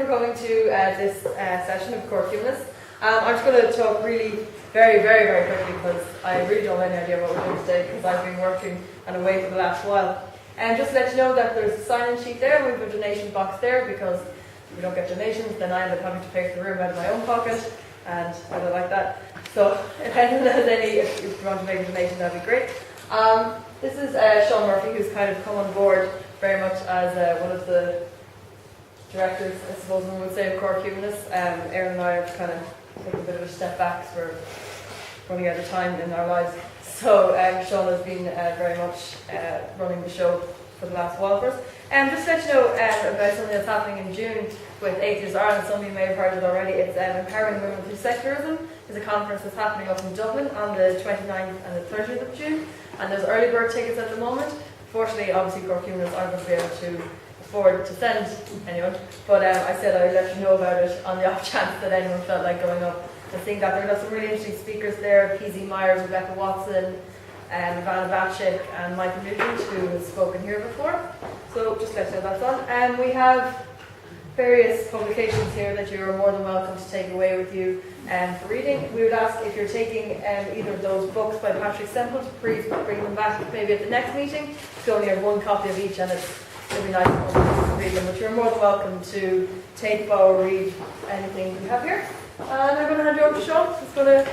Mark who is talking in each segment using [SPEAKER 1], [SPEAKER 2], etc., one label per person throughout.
[SPEAKER 1] coming to this session of Cork Humanist. I'm just going to talk really very quickly because I really don't have any idea what we're doing today because I've been working and away for the last while. And just to let you know that there's a sign-in sheet there, we have a donation box there because if we don't get donations then I end up having to pay for the room out of my own pocket and I don't like that. So if anyone has any, if you want to make a donation, that'd be great. This is Sean Murphy, who's kind of come on board very much as one of the directors, I suppose one would say, of Cork Humanists. Aaron and I have kind of taken a bit of a step back because we're running out of time in our lives. So Sean has been very much running the show for the last while for us. Just to let you know about something that's happening in June with Atheist Ireland. Some of you may have heard it already. It's Empowering Women Through Secularism. It's a conference that's happening up in Dublin on the 29th and the 30th of June. And there's early bird tickets at the moment. Fortunately, obviously, Cork Humanists aren't going to be able to afford to send anyone. But I said I'd let you know about it on the off chance that anyone felt like going up and seeing that. There are some really interesting speakers there. P.Z. Myers, Rebecca Watson, Ivana Bacik and Michael Nugent, who has spoken here before. So just let you know that's on. We have various publications here that you are more than welcome to take away with you for reading. We would ask if you're taking either of those books by Patrick Semple to please bring them back maybe at the next meeting. You only have one copy of each and it'll be nice to read them, but you're more than welcome to take, borrow, read anything we have here. And I'm going to hand you over to Sean, who's going to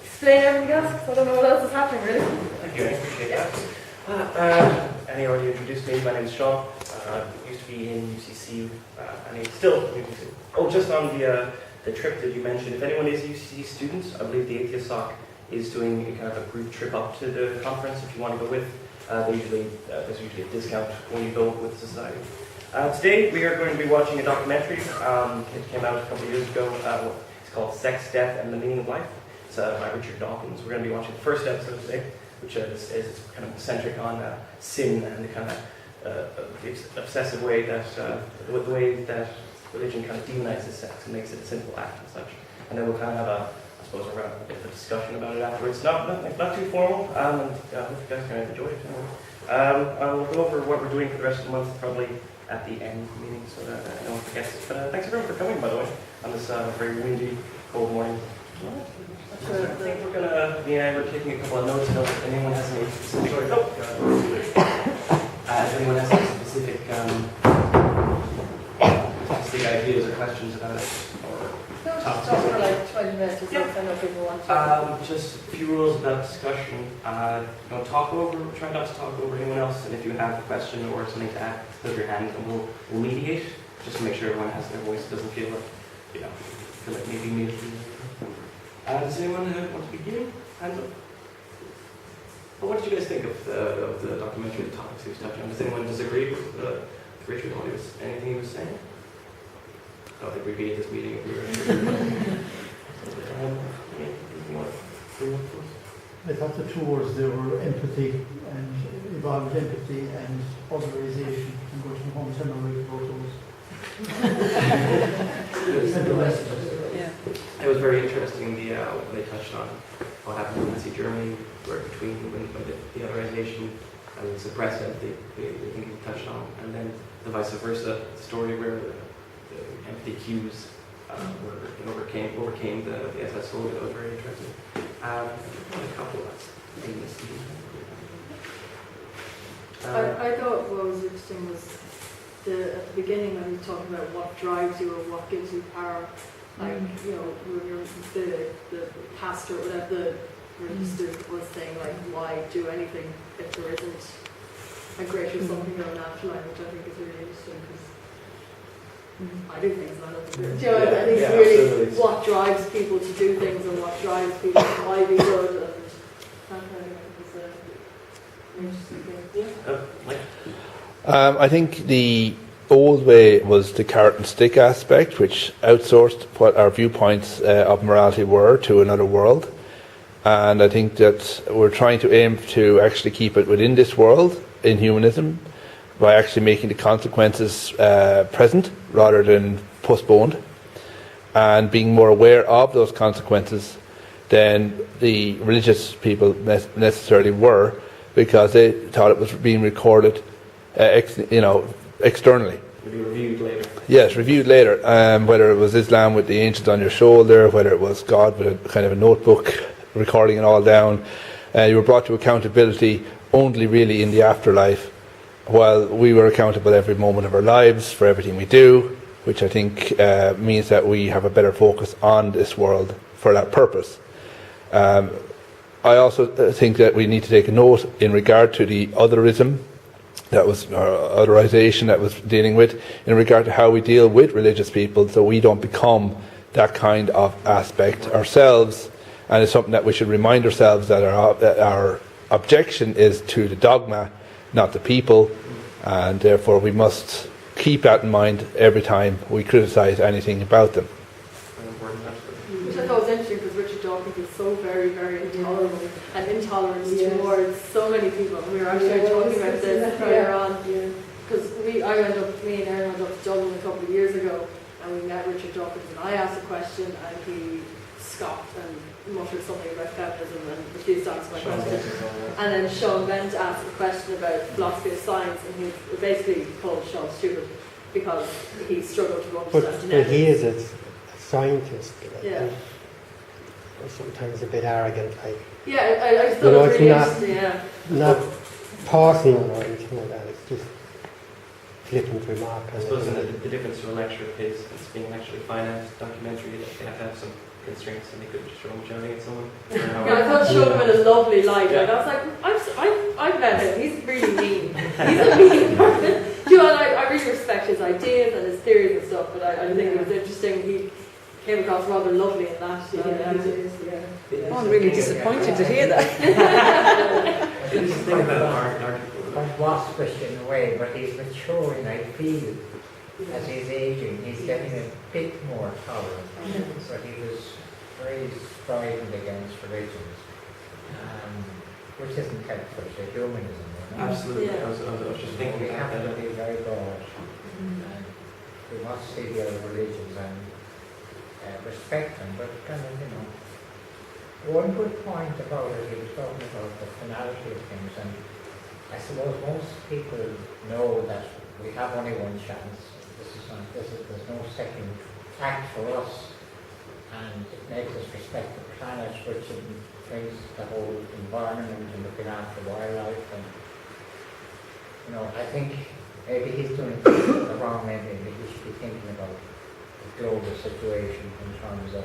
[SPEAKER 1] explain everything else, because I don't know what else is happening really.
[SPEAKER 2] Thank you, I appreciate that. Any already introduced me, my name is Sean. I used to be in UCC, and I'm still in UCC. Oh, just on the trip that you mentioned, if anyone is UCC students, I believe the Atheist Soc is doing a kind of a group trip up to the conference if you want to go with. There's usually a discount when you go with the society. Today we are going to be watching a documentary. It came out a couple of years ago. It's called Sex, Death and the Meaning of Life. It's by Richard Dawkins. We're going to be watching the first episode today, which is kind of centric on sin and the kind of obsessive way that the way that religion kind of demonizes sex and makes it a sinful act and such. And then we'll kind of have we'll have a bit of a discussion about it afterwards. Not too formal, and I hope you guys kind of enjoy it. We'll go over what we're doing for the rest of the month, probably at the end of the meeting, so that no one forgets. But thanks everyone for coming, by the way, on this very windy, cold morning. I think we're taking a couple of notes. If anyone has any specific, if anyone has any specific ideas or questions about it,
[SPEAKER 1] No, just talk for like 20 minutes or so, I know people want to.
[SPEAKER 2] Just a few rules about discussion. Don't talk over, try not to talk over anyone else, and if you have a question or something to add, put your hand and we'll mediate, just to make sure everyone has their voice, doesn't feel like maybe me. Does anyone want to begin? Hands up. Well, what did you guys think of the documentary, the topics he was touching on? Does anyone disagree with Richard, anything he was saying? I don't think we'd be at this meeting if we were
[SPEAKER 3] I thought the two words there were empathy and evolved empathy and otherization. I'm going to come home and tell my wife about those.
[SPEAKER 1] Yeah.
[SPEAKER 2] It was very interesting when they touched on what happened in Nazi Germany, where between when the authorization and suppress empathy, they touched on, and then the vice versa story where the empathy cues overcame the SS slogan. That was very interesting. A couple of things.
[SPEAKER 4] I thought what was interesting was at the beginning when you talked about what drives you or what gives you power. Like, when you're the pastor, whatever the register was saying, like, why do anything if there isn't a greater something or an afterlife, which I think is really interesting because I do things and I love to do it. I think it's really absolutely what drives people to do things and what drives people to why be good, and that kind of thing is an interesting thing.
[SPEAKER 5] I think the old way was the carrot and stick aspect, which outsourced what our viewpoints of morality were to another world. And I think that we're trying to aim to actually keep it within this world in humanism by actually making the consequences present rather than postponed, and being more aware of those consequences than the religious people necessarily were, because they thought it was being recorded externally.
[SPEAKER 2] It'll be reviewed later.
[SPEAKER 5] Yes, reviewed later. Whether it was Islam with the angels on your shoulder, whether it was God with a kind of a notebook recording it all down. You were brought to accountability only really in the afterlife, while we were accountable every moment of our lives for everything we do, which I think means that we have a better focus on this world for that purpose. I also think that we need to take a note in regard to the otherism that was, or otherization that was dealing with, in regard to how we deal with religious people, so we don't become that kind of aspect ourselves. And it's something that we should remind ourselves that our objection is to the dogma, not the people, and therefore we must keep that in mind every time we criticise anything about them.
[SPEAKER 4] Which I thought was interesting because Richard Dawkins is so very, very intolerant towards so many people. We were actually talking about this earlier on because me and Aaron went up to Dublin a couple of years ago and we met Richard Dawkins and I asked a question and he scoffed and muttered something about feminism and refused to answer my question. And then Sean Bent asked a question about philosophy of science and he basically called Sean stupid because he struggled to understand
[SPEAKER 6] But he is a scientist.
[SPEAKER 4] Yeah.
[SPEAKER 6] Sometimes a bit arrogant, like.
[SPEAKER 4] Yeah, I just thought it was really interesting, yeah.
[SPEAKER 6] Not personal or anything like that, it's just flippant remark.
[SPEAKER 2] I suppose the difference to a lecture of his, it's being an actually finance documentary, that they have to have some constraints and they couldn't just show him shouting at someone.
[SPEAKER 4] Yeah, I thought showed him in a lovely light. Like, I was like, I've met him, he's really mean. He's a mean person. You know, I really respect his ideas and his theories and stuff, but I think it was interesting. He came across rather lovely in that.
[SPEAKER 1] Oh, I'm really disappointed to hear that.
[SPEAKER 2] This is the thing about art.
[SPEAKER 7] Waspish in a way, but he's maturing, I feel, as he's aging. He's getting a bit more tolerant. But he was very strident against religions, which isn't helpful to humanism. You know?
[SPEAKER 2] Absolutely.
[SPEAKER 4] Yeah.
[SPEAKER 2] I was just thinking
[SPEAKER 7] We
[SPEAKER 2] about
[SPEAKER 7] have
[SPEAKER 2] that.
[SPEAKER 7] to be very broad. And we must see the other religions and respect them, but kind of, you know. One good point about it, he was talking about the finality of things, and I suppose most people know that we have only one chance. There's no second act for us, and it makes us respect the planet, which brings the whole environment and looking after wildlife. And you know, I think maybe he's doing the wrong end. Maybe he should be thinking about the global situation in terms of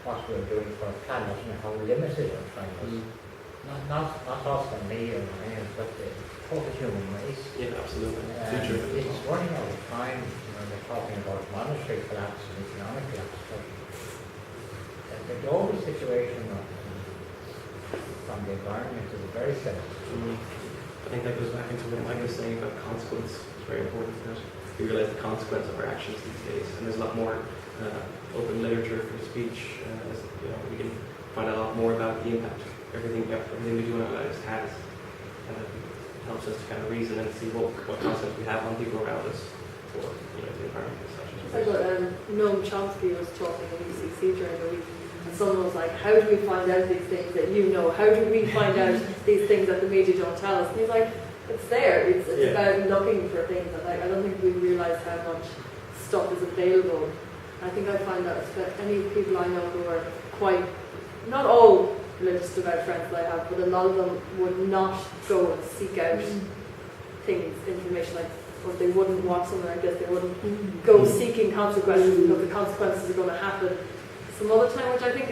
[SPEAKER 7] what we're doing for our planet and how limited our planet is. Not us and me or anyone, but the total human race.
[SPEAKER 2] Yeah, absolutely.
[SPEAKER 7] Future. It's running out of time. You know, they're talking about monetary collapse and economic collapse, but the global situation from the environment is very sensitive.
[SPEAKER 2] I think that goes back into what Mike was saying about consequence. It's very important that we realize the consequence of our actions these days, and there's a lot more open literature for speech. You know, we can find out a lot more about the impact everything we do in our lives has, and it helps us to kind of reason and see what consequence we have on people around us for the environment and such.
[SPEAKER 4] It's like what Noam Chomsky was talking at ECC during the week, and someone was like, how do we find out these things that you know? How do we find out these things that the media don't tell us? And he's like, it's there. It's about looking for things, and I don't think we realise how much stuff is available. I think I find that any people I know who are quite, not all religious devout friends that I have, but a lot of them would not go and seek out things, information like, or they wouldn't watch something like this, they wouldn't go seeking consequences because the consequences are going to happen some other time, which I think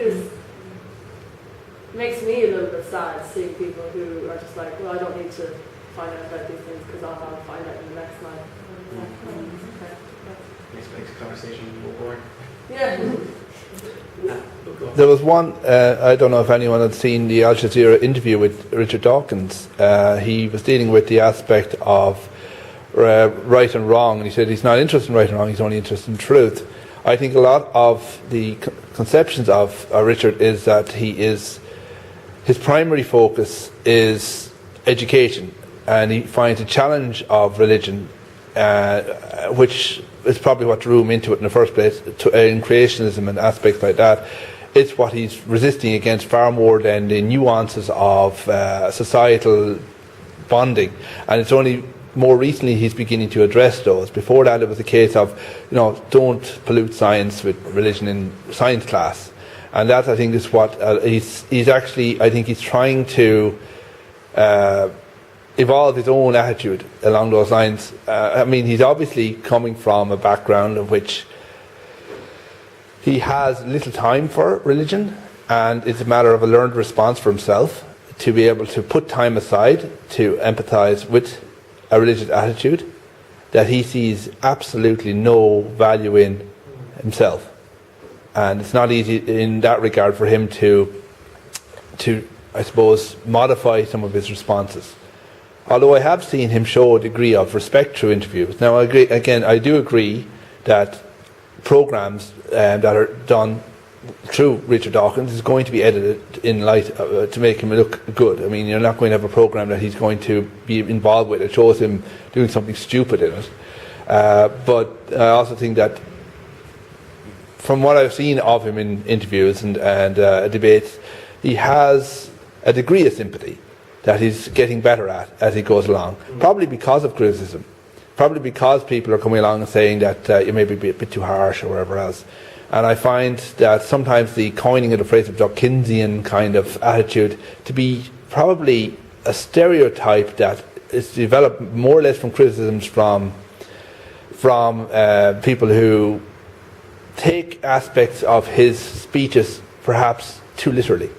[SPEAKER 4] makes me a little bit sad, seeing people who are just like, well, I don't need to find out about these things because I'll find out in the next life.
[SPEAKER 2] Makes conversation more boring.
[SPEAKER 4] Yeah.
[SPEAKER 5] There was one, I don't know if anyone had seen the Al Jazeera interview with Richard Dawkins. He was dealing with the aspect of right and wrong, and he said he's not interested in right and wrong, he's only interested in truth. I think a lot of the conceptions of Richard is that his primary focus is education, and he finds a challenge of religion, which is probably what drew him into it in the first place, in creationism and aspects like that. It's what he's resisting against far more than the nuances of societal bonding. And it's only more recently he's beginning to address those. Before that, it was a case of, don't pollute science with religion in science class. And that, I think, is what he's actually, I think he's trying to evolve his own attitude along those lines. I mean, he's obviously coming from a background in which he has little time for religion, and it's a matter of a learned response for himself to be able to put time aside to empathise with a religious attitude that he sees absolutely no value in himself. And it's not easy in that regard for him to I suppose, modify some of his responses. Although I have seen him show a degree of respect through interviews. Now, I do agree that programmes that are done through Richard Dawkins is going to be edited in light to make him look good. I mean, you're not going to have a programme that he's going to be involved with. It shows him doing something stupid in it. But I also think that from what I've seen of him in interviews and debates, he has a degree of sympathy that he's getting better at as he goes along. Probably because of criticism. Probably because people are coming along and saying that you may be a bit too harsh or whatever else. And I find that sometimes the coining of the phrase of Dawkinsian kind of attitude to be probably a stereotype that is developed more or less from criticisms from people who take aspects of his speeches perhaps too literally,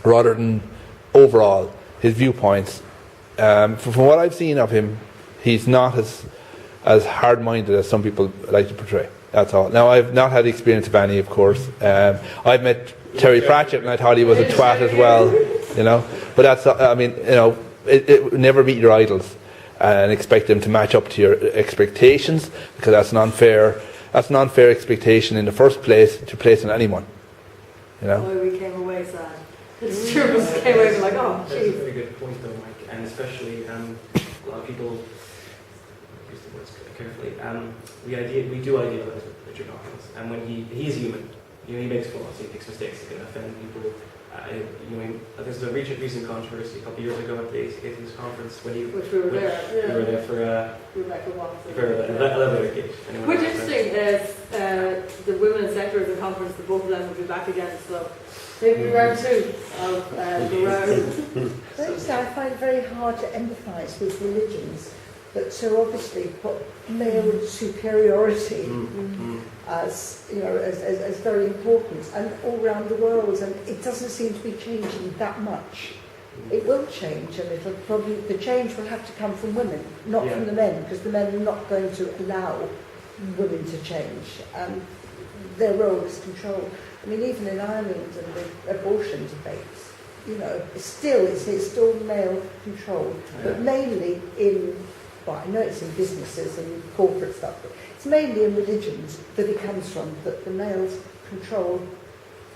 [SPEAKER 5] rather than overall his viewpoints. From what I've seen of him, he's not as hard-minded as some people like to portray. That's all. Now, I've not had the experience of any, of course. I've met Terry Pratchett, and I thought he was a twat as well, But that's, it never meet your idols and expect them to match up to your expectations, because that's an unfair expectation in the first place to place on anyone.
[SPEAKER 4] Boy, we came away sad. It's true, we came away like, oh,
[SPEAKER 2] That's a
[SPEAKER 4] jeez.
[SPEAKER 2] very good point, though, Mike, and especially a lot of people use the words carefully. We do idealize Richard Dawkins, and when he is human, he makes flaws, he makes mistakes, he can offend people. There's a recent controversy a couple of years ago at the Atheist conference when
[SPEAKER 4] Which we were there. Yeah.
[SPEAKER 2] We were there for
[SPEAKER 4] Rebecca Watson.
[SPEAKER 2] for elevator gate.
[SPEAKER 4] Which interesting is the women in secularism conference, the both of them will be back again, so maybe round two of the round.
[SPEAKER 8] Firstly, I find it very hard to empathise with religions that so obviously put male superiority as very important, and all around the world, and it doesn't seem to be changing that much. It will change, and the change will have to come from women, not from the men, because the men are not going to allow women to change. Their role is control. I mean, even in Ireland and the abortion debates, it's still male control, but mainly I know it's in businesses and corporate stuff, but it's mainly in religions that it comes from, that the males control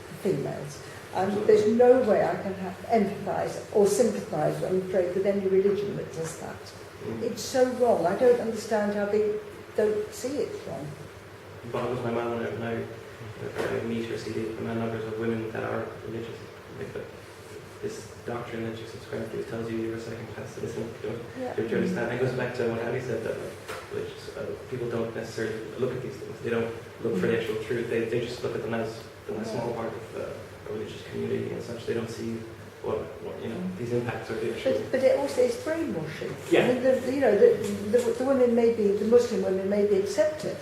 [SPEAKER 8] the females. And there's no way I can empathise or sympathise, I'm afraid, with any religion that does that. It's so wrong. I don't understand how they don't see it wrong.
[SPEAKER 2] It boggles my mind when I meet or see the numbers of women that are religious. This doctrine that you subscribe to tells you you're a second-class citizen. Do you understand? It goes back to what Ali said, that people don't necessarily look at these things. They don't look for the actual truth. They just look at them as a small part of a religious community and such. They don't see what these impacts are the actual.
[SPEAKER 8] But it also is brainwashing.
[SPEAKER 2] Yeah.
[SPEAKER 8] I mean, the women the Muslim women may be accepted,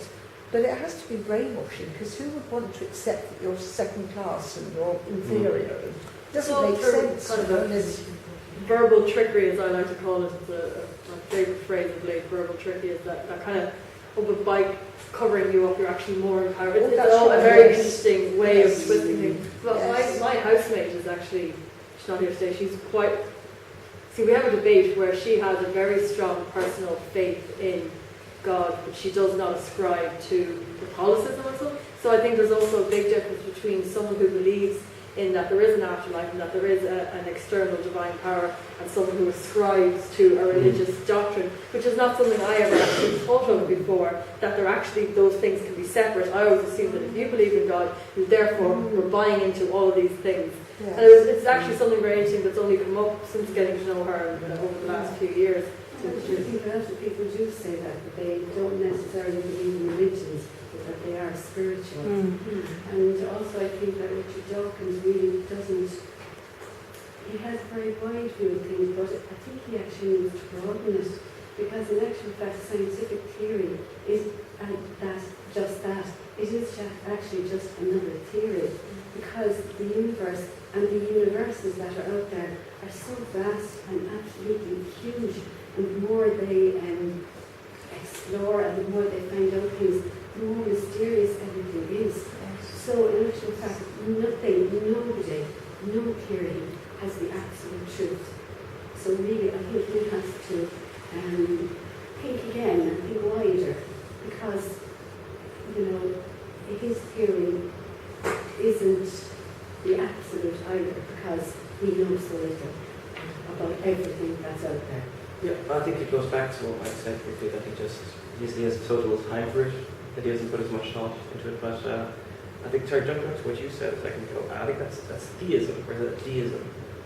[SPEAKER 8] but it has to be brainwashing, because who would want to accept that you're second class and you're inferior? It doesn't make sense.
[SPEAKER 4] Kind of this verbal trickery, as I like to call it, my favourite phrase of late, verbal trickery, is that kind of by covering you up, you're actually more empowered. It's all a very interesting way of twisting things. But my housemate is actually, she's not here today, she's quite, we have a debate where she has a very strong personal faith in God, but she does not ascribe to Catholicism or something. So I think there's also a big difference between someone who believes in that there is an afterlife and that there is an external divine power, and someone who ascribes to a religious doctrine, which is not something I ever actually thought of before, that those things can be separate. I always assumed that if you believe in God, you therefore were buying into all of these things. Yes. And it's actually something very interesting that's only come up since getting to know her over the last few years.
[SPEAKER 9] I think a lot of people do say that, but they don't necessarily believe in religions, but that they are spiritual. And also I think that Richard Dawkins really doesn't, he has a very wide view of things, but I think he actually needs to broaden it, because in actual fact scientific theory is just that. It is actually just another theory, because the universe and the universes that are out there are so vast and absolutely huge, and the more they explore and the more they find out things, the more mysterious everything is. So in actual fact, nothing, nobody, no theory has the absolute truth. So really, I think we have to think again and think wider, because, you know, his theory isn't the absolute either, because we know so little about everything that's out there.
[SPEAKER 2] Yeah, I think it goes back to what Mike said quickly, that he has so little time for it, that he doesn't put as much thought into it. But I think, to jump back to what you said a second ago, I think that's theism, or that deism.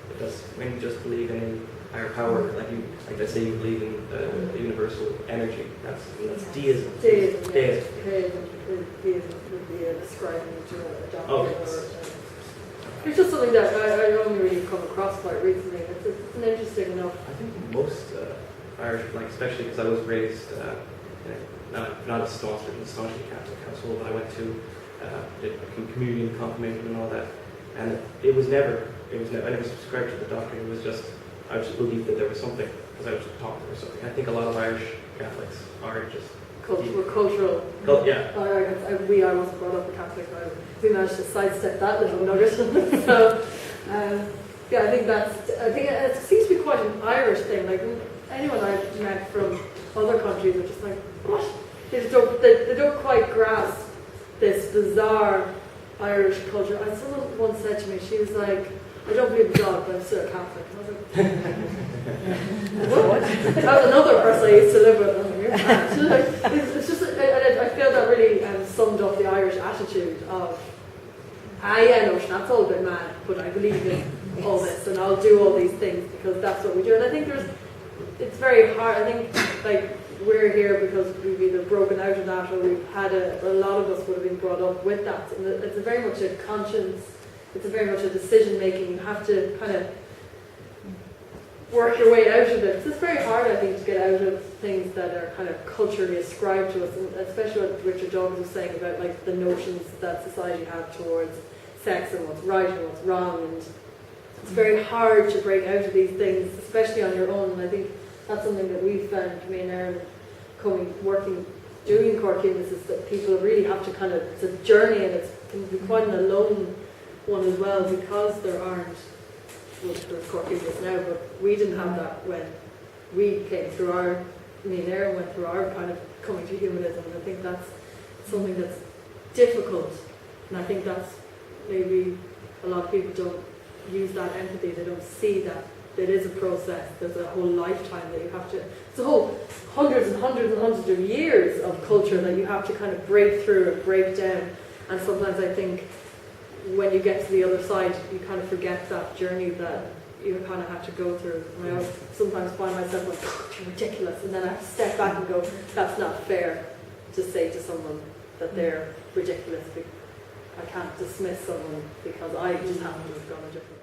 [SPEAKER 2] Because when you just believe in a higher power, like let's say you believe in the universal energy, that's deism.
[SPEAKER 4] Deism.
[SPEAKER 2] Deism.
[SPEAKER 4] Deism would be ascribing to a doctrine.
[SPEAKER 2] Oh,
[SPEAKER 4] It's just something that I only really come across quite recently. It's an interesting enough.
[SPEAKER 2] I think most Irish, like especially because I was raised not a staunchly Catholic household, but I went to did communion, confirmation, and all that, and I never subscribed to the doctrine. It was just I just believed that there was something because I was taught there was something. I think a lot of Irish Catholics are just
[SPEAKER 4] We're cultural.
[SPEAKER 2] Yeah.
[SPEAKER 4] I wasn't brought up a Catholic. We managed to sidestep that little nugget. So, yeah, I think it seems to be quite an Irish thing. Like anyone I've met from other countries are just like, what? They don't quite grasp this bizarre Irish culture. And someone once said to me, she was like, I don't believe in God, but I'm still a Catholic. And I was like, what? That was another person I used to live with. It's just, I feel that really summed up the Irish attitude of, yeah, no, that's all a bit mad, but I believe in all this and I'll do all these things because that's what we do. And I think it's very hard. I think like we're here because we've either broken out of that or we've had a lot of us would have been brought up with that. And it's very much a conscience, it's very much a decision making. You have to kind of work your way out of it. So it's very hard, I think, to get out of things that are kind of culturally ascribed to us, and especially what Richard Dawkins was saying about like the notions that society has towards sex and what's right and what's wrong. And it's very hard to break out of these things, especially on your own. And I think that's something that we've found, me and Erin, doing Cork Humanist, is that people really have to kind of, it's a journey, and it can be quite an alone one as well, because there aren't, well, there's Cork Humanist now, but we didn't have that when we came through me and Erin went through our kind of coming to humanism, and I think that's something that's difficult, and I think that's maybe a lot of people don't use that empathy, they don't see that it is a process, there's a whole lifetime that you have to, it's a whole hundreds and hundreds and hundreds of years of culture that you have to kind of break through and break down. And sometimes I think when you get to the other side, you kind of forget that journey that you kind of have to go through. And I always sometimes find myself like, oh, you're ridiculous, and then I have to step back and go, that's not fair to say to someone that they're ridiculous. I can't dismiss someone because I just happen to have gone a different way.